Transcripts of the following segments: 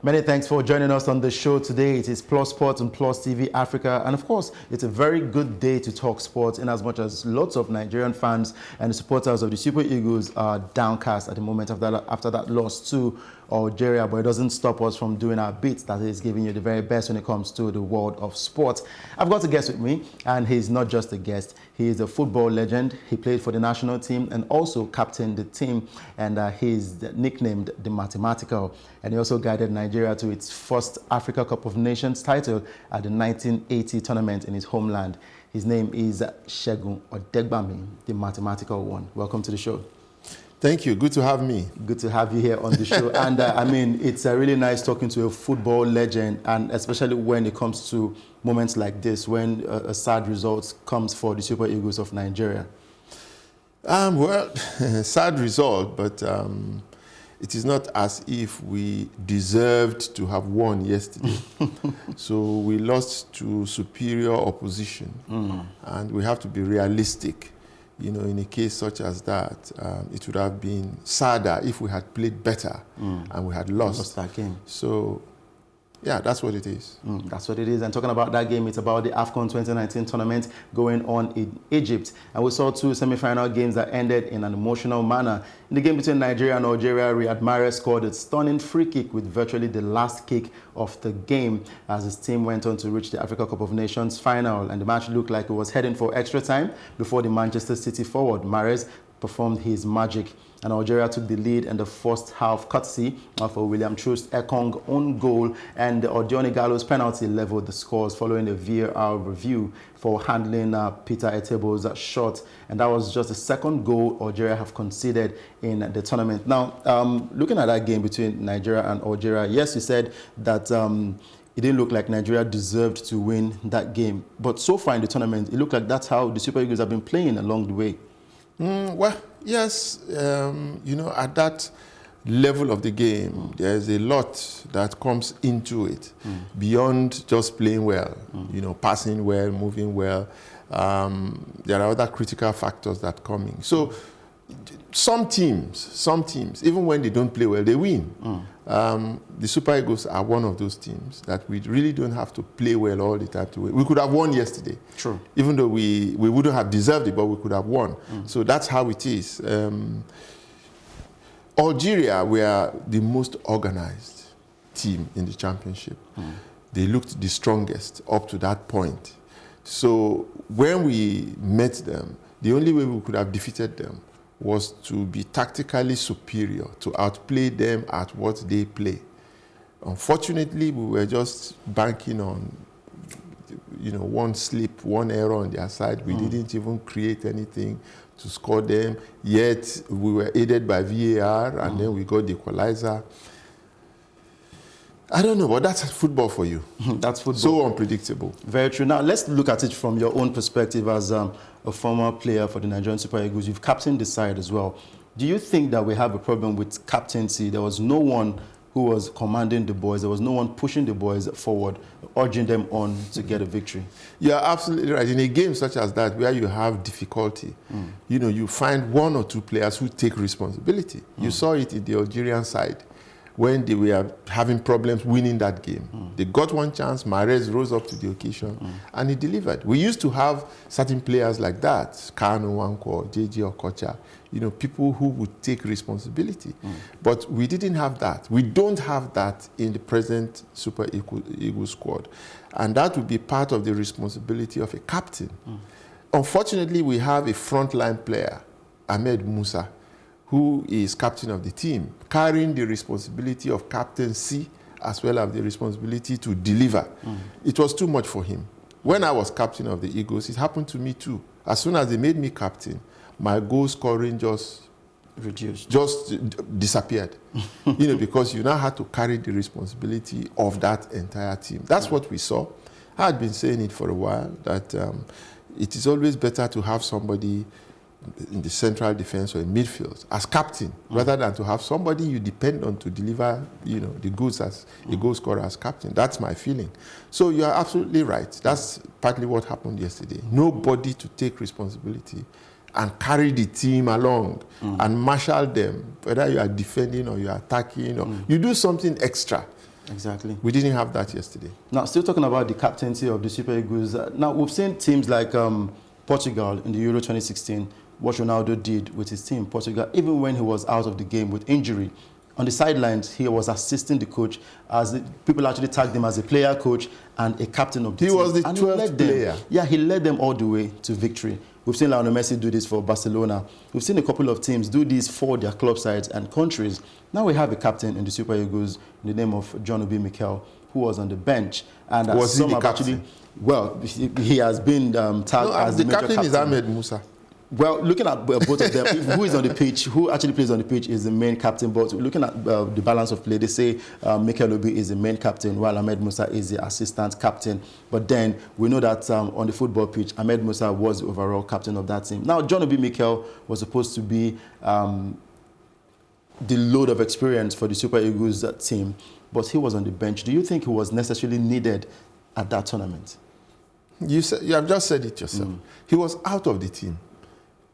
Many thanks for joining us on the show today. It is Plus Sports and Plus TV Africa. And of course, it's a very good day to talk sports in as much as lots of Nigerian fans and the supporters of the Super Eagles are downcast at the moment after that loss to Algeria. But it doesn't stop us from doing our bit, that is giving you the very best when it comes to the world of sports. I've got a guest with me, and he's not just a guest. He is a football legend. He played for the national team and also captained the team. And he's nicknamed the Mathematical. And he also guided Nigeria to its first Africa Cup of Nations title at the 1980 tournament in his homeland. His name is Segun Odegbami, the Mathematical one. Welcome to the show. Thank you. Good to have me. Good to have you here on the show. And I mean, it's really nice talking to a football legend, and especially when it comes to moments like this, when a sad result comes for the Super Eagles of Nigeria. Well, sad result, but it is not as if we deserved to have won yesterday. So we lost to superior opposition, and we have to be realistic. You know, in a case such as that, it would have been sadder if we had played better and we had lost that game. So, yeah, that's what it is. That's what it is. And talking about that game, it's about the AFCON 2019 tournament going on in Egypt. And we saw two semi-final games that ended in an emotional manner. In the game between Nigeria and Algeria, Riyad Mahrez scored a stunning free kick with virtually the last kick of the game as his team went on to reach the Africa Cup of Nations final. And the match looked like it was heading for extra time before the Manchester City forward, Mahrez, performed his magic. And Algeria took the lead in the first half, courtesy of a William Troost Ekong own goal, and the Odioni Gallo's penalty leveled the scores following a VAR review for handling Peter Etebo's shot. And that was just the second goal Algeria have conceded in the tournament. Now, looking at that game between Nigeria and Algeria, yes, you said that it didn't look like Nigeria deserved to win that game. But so far in the tournament, it looked like that's how the Super Eagles have been playing along the way. Well, yes, you know, at that level of the game, there's a lot that comes into it beyond just playing well, you know, passing well, moving well. There are other critical factors that come in. So some teams, even when they don't play well, they win. The Super Eagles are one of those teams that we really don't have to play well all the time to win. We could have won yesterday. True. Even though we wouldn't have deserved it, but we could have won. So that's how it is. Algeria were the most organized team in the championship. They looked the strongest up to that point. So when we met them, the only way we could have defeated them was to be tactically superior, to outplay them at what they play. Unfortunately, we were just banking on, you know, one slip, one error on their side. We didn't even create anything to score them, yet we were aided by VAR, and then we got the equalizer. I don't know, but that's football for you. That's football. So unpredictable. Very true. Now, let's look at it from your own perspective as a former player for the Nigerian Super Eagles. You've captained the side as well. Do you think that we have a problem with captaincy? There was no one who was commanding the boys. There was no one pushing the boys forward, urging them on to get a victory. You're absolutely right. In a game such as that, where you have difficulty, you know, you find one or two players who take responsibility. You saw it in the Algerian side when they were having problems winning that game. They got one chance, Mahrez rose up to the occasion, and he delivered. We used to have certain players like that, Kano Nwankwo, JJ Okocha, you know, people who would take responsibility. But we didn't have that. We don't have that in the present Super Eagles squad. And that would be part of the responsibility of a captain. Unfortunately, we have a frontline player, Ahmed Musa, who is captain of the team, carrying the responsibility of captaincy as well as the responsibility to deliver. It was too much for him. When I was captain of the Eagles, it happened to me too. As soon as they made me captain, my goal scoring just reduced, just disappeared. You know, because you now had to carry the responsibility of that entire team. That's what we saw. I had been saying it for a while, that it is always better to have somebody in the central defense or in midfield as captain, rather than to have somebody you depend on to deliver, you know, the goods as a goal scorer as captain. That's my feeling. So you are absolutely right. That's partly what happened yesterday. Nobody to take responsibility and carry the team along and marshal them, whether you are defending or you are attacking, or you do something extra Exactly. We didn't have that yesterday. Now, still talking about the captaincy of the Super Eagles. Now, we've seen teams like Portugal in the Euro 2016, what Ronaldo did with his team, Portugal, even when he was out of the game with injury. On the sidelines, he was assisting the coach, as people actually tagged him as a player coach and a captain of the team. He was the 12th player. Yeah, he led them all the way to victory. We've seen Lionel Messi do this for Barcelona. We've seen a couple of teams do this for their club sides and countries. Now we have a captain in the Super Eagles in the name of John Obi Mikel, who was on the bench. And was he the captain? Actually, well, he has been tagged as the major captain. The captain is Ahmed Musa. Well, looking at both of them, who is on the pitch, who actually plays on the pitch is the main captain. But looking at the balance of play, they say Mikel Obi is the main captain, while Ahmed Musa is the assistant captain. But then we know that on the football pitch, Ahmed Musa was the overall captain of that team. Now, John Obi Mikel was supposed to be the load of experience for the Super Eagles team, but he was on the bench. Do you think he was necessarily needed at that tournament? You have just said it yourself. He was out of the team.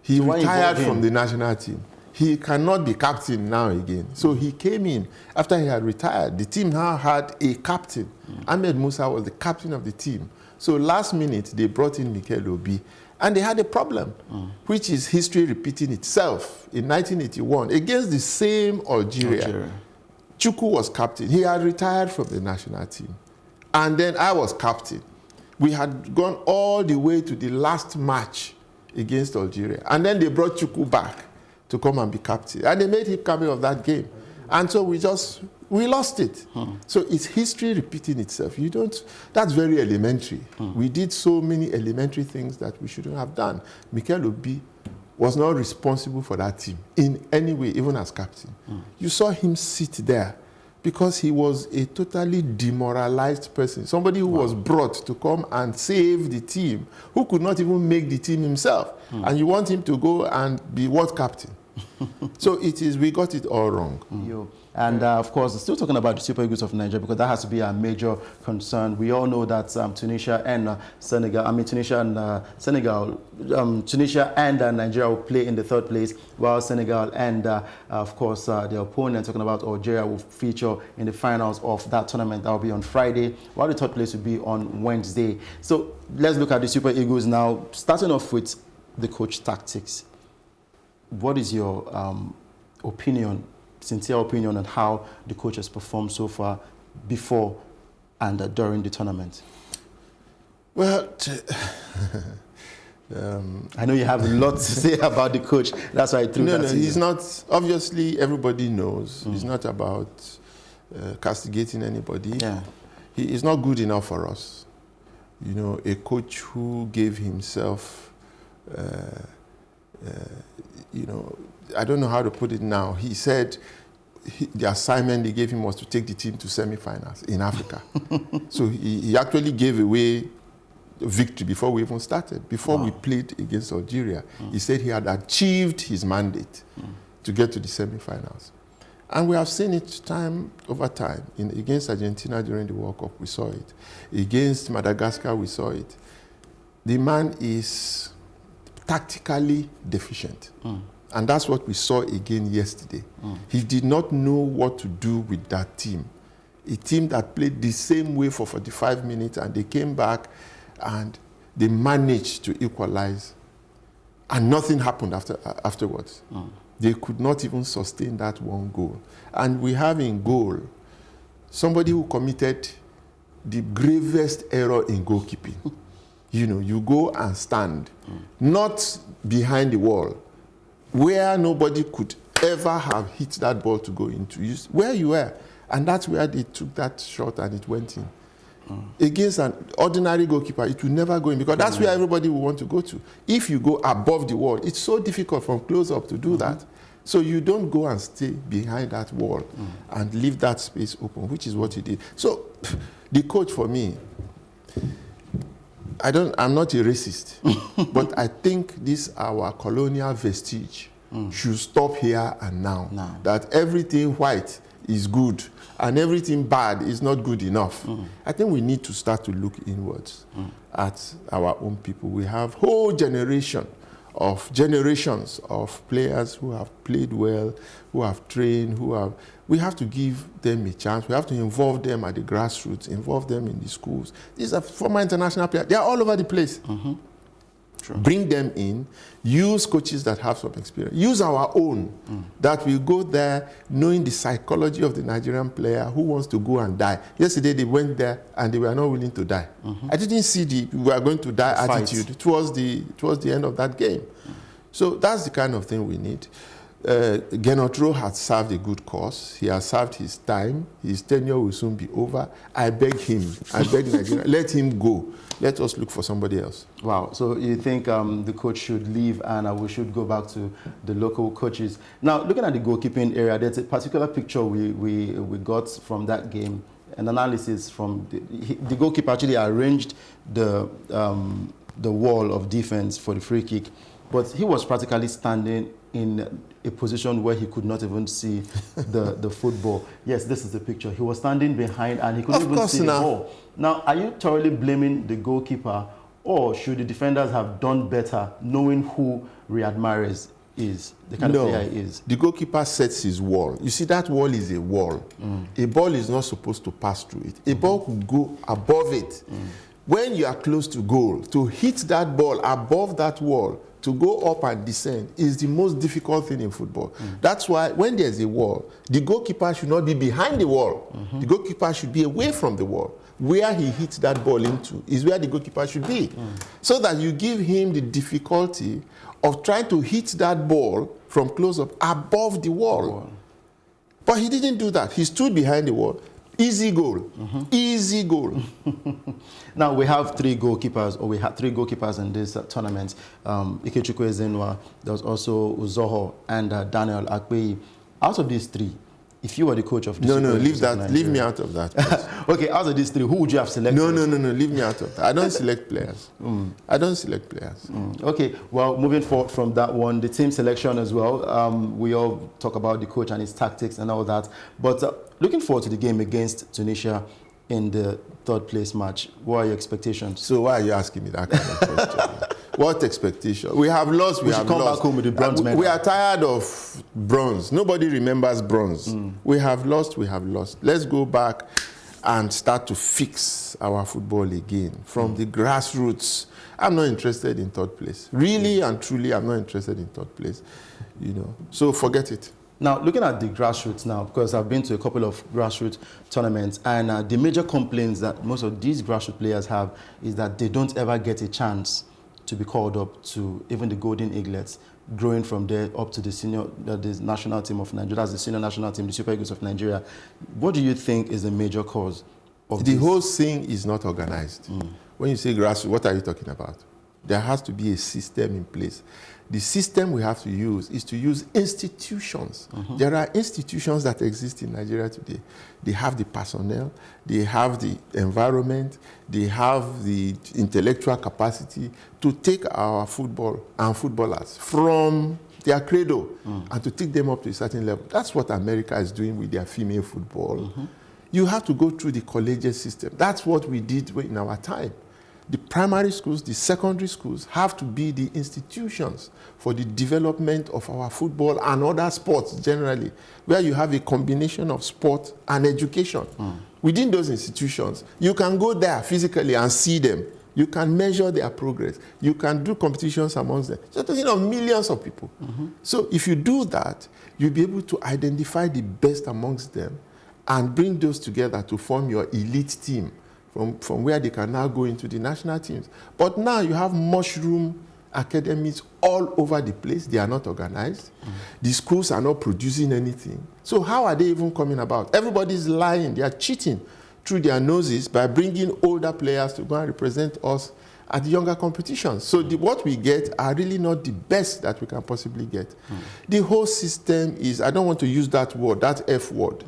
He retired from the national team. He cannot be captain now again. So he came in after he had retired. The team now had a captain. Ahmed Musa was the captain of the team. So last minute, they brought in Mikel Obi. And they had a problem, which is history repeating itself. In 1981, against the same Algeria, Njoku was captain. He had retired from the national team. And then I was captain. We had gone all the way to the last match against Algeria. And then they brought Njoku back to come and be captain. And they made him captain of that game. And so we lost it. So it's history repeating itself. That's very elementary. We did so many elementary things that we shouldn't have done. Mikel Obi was not responsible for that team in any way, even as captain. You saw him sit there because he was a totally demoralized person, somebody who was brought to come and save the team, who could not even make the team himself. And you want him to go and be what captain? So we got it all wrong. And of course, still talking about the Super Eagles of Nigeria, because that has to be a major concern. We all know that Tunisia and Tunisia and Nigeria will play in the third place, while Senegal and, of course, the opponent, talking about Algeria, will feature in the finals of that tournament. That will be on Friday, while the third place will be on Wednesday. So let's look at the Super Eagles now, starting off with the coach tactics. What is your sincere opinion on how the coach has performed so far before and during the tournament? Well, I know you have a lot to say about the coach. That's why I threw that. No, he's not. Obviously, everybody knows he's not about castigating anybody. Yeah. He is not good enough for us. You know, a coach who gave himself, you know, I don't know how to put it now. He said the assignment they gave him was to take the team to semi-finals in Africa. So he actually gave away victory before we even started, before we played against Algeria. He said he had achieved his mandate to get to the semi-finals. And we have seen it time over time. Against Argentina during the World Cup, we saw it. Against Madagascar, we saw it. The man is tactically deficient. And that's what we saw again yesterday. He did not know what to do with that team. A team that played the same way for 45 minutes, and they came back and they managed to equalize. And nothing happened afterwards. They could not even sustain that one goal. And we have in goal somebody who committed the gravest error in goalkeeping. You know, you go and stand, not behind the wall, where nobody could ever have hit that ball to go into. Where you were. And that's where they took that shot and it went in. Against an ordinary goalkeeper, it will never go in, because that's where everybody will want to go to. If you go above the wall, it's so difficult from close up to do that. So you don't go and stay behind that wall and leave that space open, which is what he did. So the coach, for me, I'm not a racist, but I think this our colonial vestige should stop here and now. That everything white is good and everything bad is not good enough. I think we need to start to look inwards at our own people. We have whole generation of generations of players who have played well, who have trained, we have to give them a chance. We have to involve them at the grassroots, involve them in the schools. These are former international players. They are all over the place. True. Bring them in, use coaches that have some experience, use our own, that will go there knowing the psychology of the Nigerian player who wants to go and die. Yesterday they went there and they were not willing to die. I didn't see the we are going to die attitude towards the end of that game. So that's the kind of thing we need. Gernot Rohr has served a good cause. He has served his time. His tenure will soon be over. I beg him, I beg Nigeria, let him go. Let us look for somebody else. Wow. So you think the coach should leave and we should go back to the local coaches. Now, looking at the goalkeeping area, there's a particular picture we got from that game, an analysis from the goalkeeper actually arranged the wall of defense for the free kick, but he was practically standing in a position where he could not even see the football. Yes, this is the picture. He was standing behind and he couldn't even see the ball. Now, are you thoroughly blaming the goalkeeper, or should the defenders have done better knowing who Riyad Mahrez is, the kind of player he is? The goalkeeper sets his wall. You see, that wall is a wall. A ball is not supposed to pass through it. A ball could go above it. When you are close to goal, to hit that ball above that wall, to go up and descend is the most difficult thing in football. That's why when there's a wall, the goalkeeper should not be behind the wall. The goalkeeper should be away from the wall. Where he hits that ball into is where the goalkeeper should be. So that you give him the difficulty of trying to hit that ball from close up above the wall. But he didn't do that. He stood behind the wall. Easy goal. Easy goal. Now, we have three goalkeepers, or we had three goalkeepers in this tournament. Ikechukwu Ezenwa, there was also Uzoho and Daniel Akpeyi. Out of these three, if you were the coach of this... No, leave that. Leave me out of that. Okay, out of these three, who would you have selected? No, leave me out of that. I don't select players. I don't select players. Okay, well, moving forward from that one, the team selection as well. We all talk about the coach and his tactics and all that. But looking forward to the game against Tunisia in the third place match, what are your expectations? So why are you asking me that kind of question? What expectation? We have lost, we have come lost. Back home with the bronze medal. We are tired of bronze. Nobody remembers bronze. We have lost, we have lost. Let's go back and start to fix our football again from the grassroots. I'm not interested in third place. Really and truly, I'm not interested in third place. You know, so forget it. Now, looking at the grassroots now, because I've been to a couple of grassroots tournaments, and the major complaints that most of these grassroots players have is that they don't ever get a chance to be called up to even the Golden Eaglets, growing from there up to the national team of Nigeria, that's the senior national team, the Super Eagles of Nigeria. What do you think is the major cause of this? The whole thing is not organized. When you say grassroots, what are you talking about? There has to be a system in place. The system we have to use is to use institutions. There are institutions that exist in Nigeria today. They have the personnel, they have the environment, they have the intellectual capacity to take our football and footballers from their cradle and to take them up to a certain level. That's what America is doing with their female football. You have to go through the collegiate system. That's what we did in our time. The primary schools, the secondary schools have to be the institutions for the development of our football and other sports generally, where you have a combination of sport and education. Within those institutions, you can go there physically and see them. You can measure their progress. You can do competitions amongst them. You're talking of millions of people. So if you do that, you'll be able to identify the best amongst them and bring those together to form your elite team. From where they can now go into the national teams. But now you have mushroom academies all over the place. They are not organized. The schools are not producing anything. So how are they even coming about? Everybody's lying. They are cheating through their noses by bringing older players to go and represent us at the younger competitions. So what we get are really not the best that we can possibly get. The whole system is, I don't want to use that word, that F word.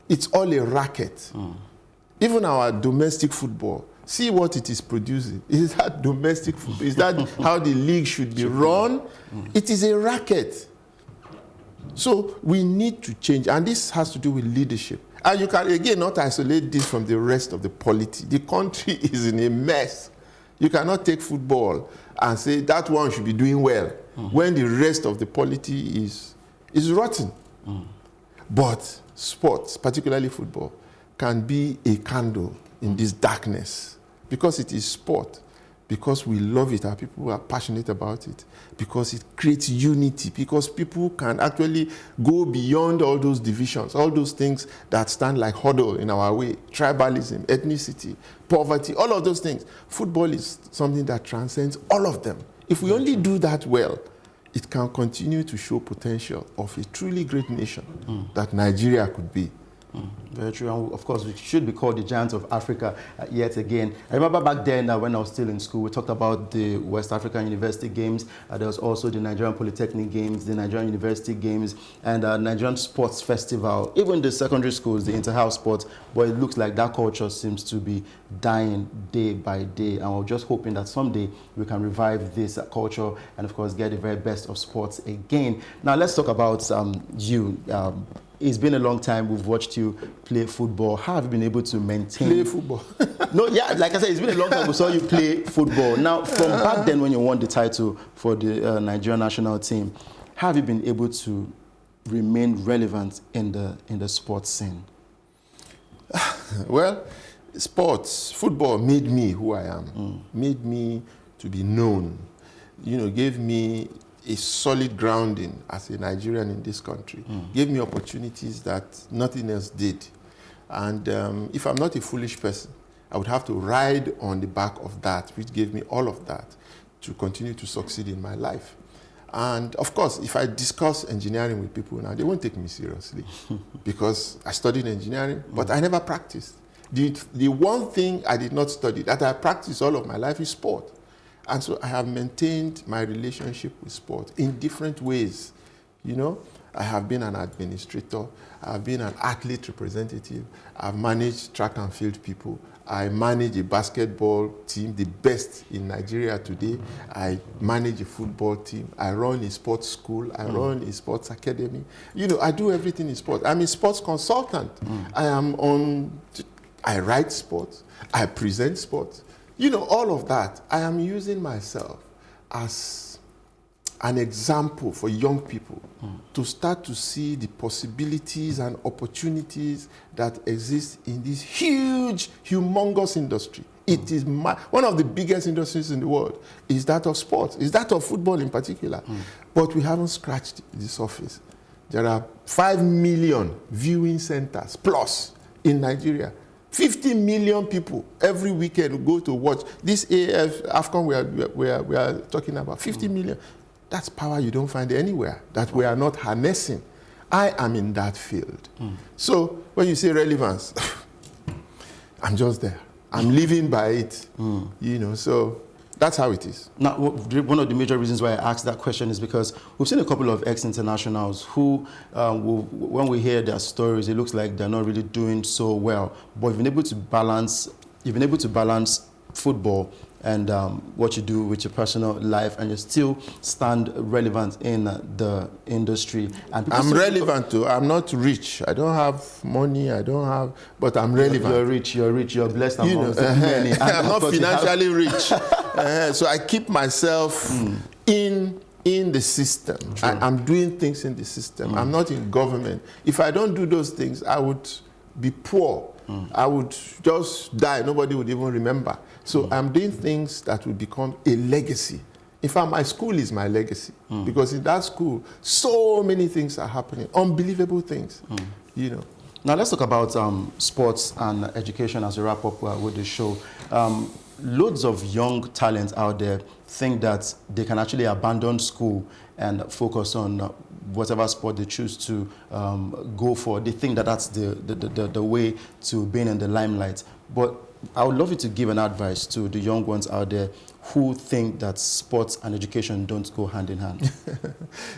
It's all a racket. Even our domestic football, see what it is producing. Is that domestic football? Is that how the league should be run? It is a racket. So we need to change, and this has to do with leadership. And you can, again, not isolate this from the rest of the polity. The country is in a mess. You cannot take football and say that one should be doing well. when the rest of the polity is rotten. But sports, particularly football, can be a candle in this darkness because it is sport, because we love it, our people are passionate about it, because it creates unity, because people can actually go beyond all those divisions, all those things that stand like hurdle in our way, tribalism, ethnicity, poverty, all of those things. Football is something that transcends all of them. If we only do that well, it can continue to show potential of a truly great nation that Nigeria could be. Very true. And of course, we should be called the giants of Africa yet again. I remember back then when I was still in school, we talked about the West African University Games. There was also the Nigerian Polytechnic Games, the Nigerian University Games, and Nigerian Sports Festival. Even the secondary schools, the inter-house sports. But it looks like that culture seems to be dying day by day. And we're just hoping that someday we can revive this culture and, of course, get the very best of sports again. Now, let's talk about you. It's been a long time we've watched you play football. How have you been able to maintain... Play football? No, yeah, like I said, it's been a long time we saw you play football. Now, from back then when you won the title for the Nigerian national team, how have you been able to remain relevant in the sports scene? Well, sports, football made me who I am, made me to be known, gave me a solid grounding as a Nigerian in this country, gave me opportunities that nothing else did. And if I'm not a foolish person, I would have to ride on the back of that, which gave me all of that to continue to succeed in my life. And of course, if I discuss engineering with people now, they won't take me seriously because I studied engineering, but I never practiced. The one thing I did not study that I practiced all of my life is sport. And so I have maintained my relationship with sport in different ways. I have been an administrator, I have been an athlete representative, I've managed track and field people, I manage a basketball team, the best in Nigeria today, I manage a football team, I run a sports school, I run a sports academy. I do everything in sports. I'm a sports consultant. I write sports, I present sports. All of that, I am using myself as an example for young people to start to see the possibilities and opportunities that exist in this huge, humongous industry. It is one of the biggest industries in the world, is that of sports, is that of football in particular. But we haven't scratched the surface. There are 5 million viewing centers plus in Nigeria. 50 million people every weekend go to watch this AFCON we are talking about. 50 million. That's power you don't find anywhere that we are not harnessing. I am in that field. So when you say relevance, I'm just there. I'm living by it. So that's how it is. Now, one of the major reasons why I asked that question is because we've seen a couple of ex-internationals who, when we hear their stories, it looks like they're not really doing so well. But you've been able to balance football and what you do with your personal life, and you still stand relevant in the industry. And I'm relevant too. I'm not rich. I don't have money. But I'm relevant. You're rich. You're blessed amongst many. I'm not financially rich. So I keep myself in the system. I'm doing things in the system. I'm not in government. If I don't do those things, I would be poor. I would just die. Nobody would even remember. So I'm doing things that will become a legacy. In fact, my school is my legacy. Because in that school, so many things are happening. Unbelievable things. Now let's talk about sports and education as we wrap up with the show. Loads of young talents out there think that they can actually abandon school and focus on whatever sport they choose to go for. They think that that's the way to being in the limelight. But I would love you to give an advice to the young ones out there who think that sports and education don't go hand in hand.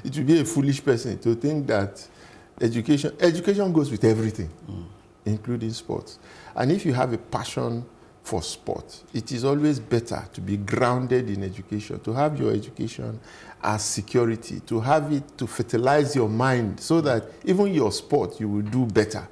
It would be a foolish person to think that education goes with everything, including sports. And if you have a passion for sport, it is always better to be grounded in education, to have your education as security, to have it to fertilize your mind so that even your sport, you will do better.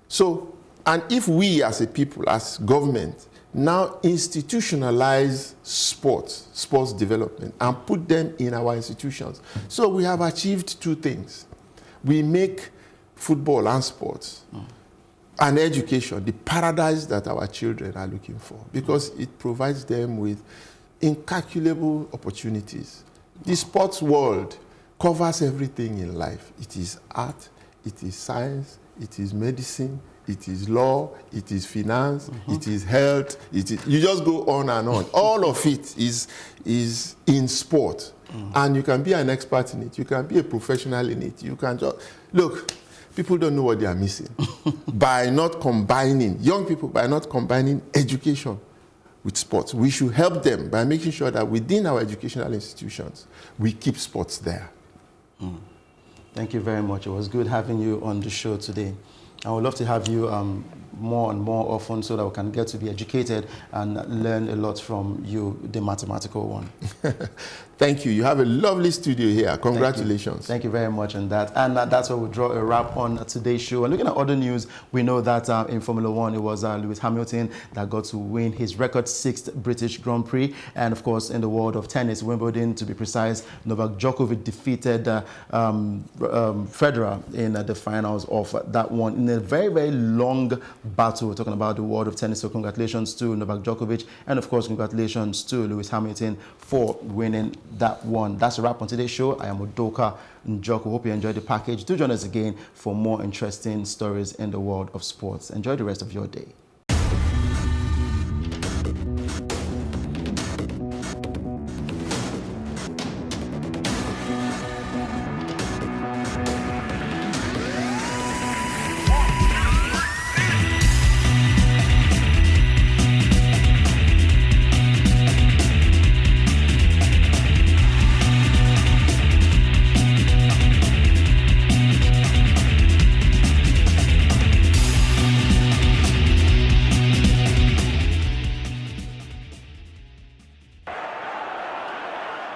So, and if we as a people, as government, now institutionalize sports development, and put them in our institutions. So we have achieved two things. We make football and sports and education the paradise that our children are looking for, because it provides them with incalculable opportunities. The sports world covers everything in life. It is art, it is science, it is medicine, it is law, it is finance, it is health, you just go on and on. All of it is in sport. And you can be an expert in it, you can be a professional in it, you can just, look, people don't know what they are missing by not combining, young people, by not combining education with sports. We should help them by making sure that within our educational institutions, we keep sports there. Thank you very much. It was good having you on the show today. I would love to have you more and more often so that we can get to be educated and learn a lot from you, the mathematical one. Thank you. You have a lovely studio here. Congratulations. Thank you very much on that. And that's where we draw a wrap on today's show. And looking at other news, we know that in Formula One, it was Lewis Hamilton that got to win his record 6th British Grand Prix. And of course, in the world of tennis, Wimbledon, to be precise, Novak Djokovic defeated Federer in the finals of that one in a very, very long battle. We're talking about the world of tennis. So congratulations to Novak Djokovic. And of course, congratulations to Lewis Hamilton for winning that one. That's a wrap on today's show. I am Udoka Njoku. Hope you enjoyed the package. Do join us again for more interesting stories in the world of sports. Enjoy the rest of your day.